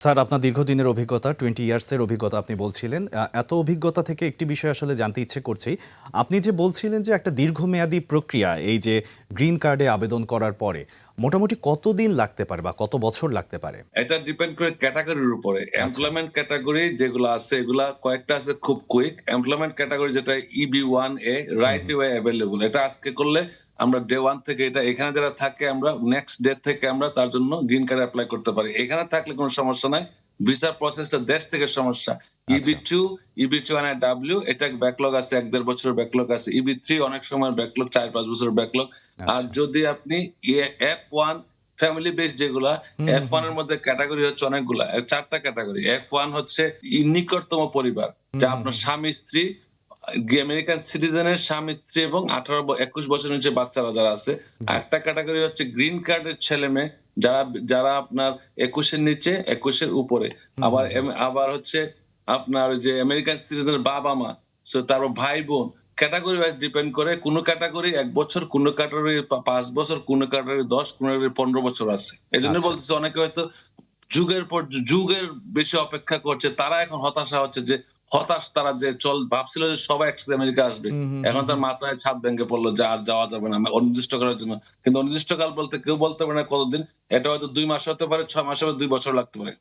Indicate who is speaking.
Speaker 1: Sir, আপনার দীর্ঘদিনের অভিজ্ঞতা 20 ইয়ার্সের অভিজ্ঞতা আপনি বলছিলেন। এত অভিজ্ঞতা থেকে একটি বিষয় আসলে জানতে ইচ্ছে করছেই। আপনি যে বলছিলেন যে একটা দীর্ঘমেয়াদী প্রক্রিয়া এই যে গ্রিন কার্ডে আবেদন করার পরে মোটামুটি কতদিন লাগতে পারে বা কত বছর লাগতে পারে?
Speaker 2: এটা ডিপেন্ড করে ক্যাটাগরির উপরে।
Speaker 1: আচ্ছা।
Speaker 2: এমপ্লয়মেন্ট ক্যাটাগরি যেগুলো আছে এগুলা কয়েকটা আছে খুব কুইক। এমপ্লয়মেন্ট ক্যাটাগরি যেটা EB1A
Speaker 1: hmm,
Speaker 2: right
Speaker 1: hmm.
Speaker 2: Way available. এটা আজকে করলে আমরা ডে 1 থেকে এটা এখানে যারা থাকে আমরা নেক্সট ডে থেকে আমরা তার জন্য গ্রিন কার্ড এপ্লাই করতে পারি। এখানে থাকলে কোনো সমস্যা নাই। ভিসা প্রসেসটা দেশ থেকে সমস্যা।
Speaker 1: আচ্ছা,
Speaker 2: EB2, EB2NIW এটা ব্যাকলগ আছে ১-১.৫ বছরের ব্যাকলগ আছে। EB3 অনেক সময় ব্যাকলগ ৪-৫ বছরের ব্যাকলগ। আর
Speaker 1: আচ্ছা।
Speaker 2: যদি আপনি F1 ফ্যামিলি বেস যেগুলা
Speaker 1: হুম, হুম,
Speaker 2: F1
Speaker 1: হুম,
Speaker 2: এর মধ্যে ক্যাটেগরি হচ্ছে অনেকগুলা। ৪ টা ক্যাটেগরি। F1 হচ্ছে নিকটতম পরিবার।
Speaker 1: হুম,
Speaker 2: যা
Speaker 1: হুম,
Speaker 2: আপনার
Speaker 1: হুম।
Speaker 2: স্বামী-স্ত্রী, আমেরিকান সিটিজেনের স্বামী-স্ত্রী এবং ২১ বছরের নিচে বাচ্চারা যারা আছে।
Speaker 1: জি।
Speaker 2: আরেকটা ক্যাটেগরি হচ্ছে গ্রিন কার্ডের ছেলে-মেয়ে যারা যারা আপনার ২১ এর নিচে, ২১ এর উপরে।
Speaker 1: হুম, হুম, হুম।
Speaker 2: আবার হচ্ছে আপনার ওই যে আমেরিকান সিটিজেনের বাবা-মা, তারপর ভাই-বোন ক্যাটেগরি ওয়াইজ ডিপেন্ড করে। কোন ক্যাটেগরি ১ বছর, কোন ক্যাটেগরি ৫ বছর, কোন ক্যাটেগরি ১০, কোন ক্যাটেগরি ১৫ বছর আছে। এজন্য
Speaker 1: আচ্ছা।
Speaker 2: বলতেছি অনেকে হয়তো যুগের পর যুগের বেশি অপেক্ষা করছে। তারা এখন হতাশা হচ্ছে যে হতাশ তারা যে ভাবছিল যে সবাই একসাথে আমেরিকা আসবে।
Speaker 1: হুম, হুম,
Speaker 2: এখন
Speaker 1: হুম,
Speaker 2: তার
Speaker 1: হুম।
Speaker 2: মাথায় ছাদ ভেঙে পড়ল যে আর যাওয়া যাবে না অনির্দিষ্টকালের জন্য। কিন্তু অনির্দিষ্টকাল বলতে কেউ বলতে পারে না কতদিন। এটা হয়তো ২ মাস হতে পারে, ৬ মাস হবে, ২ বছর লাগতে পারে।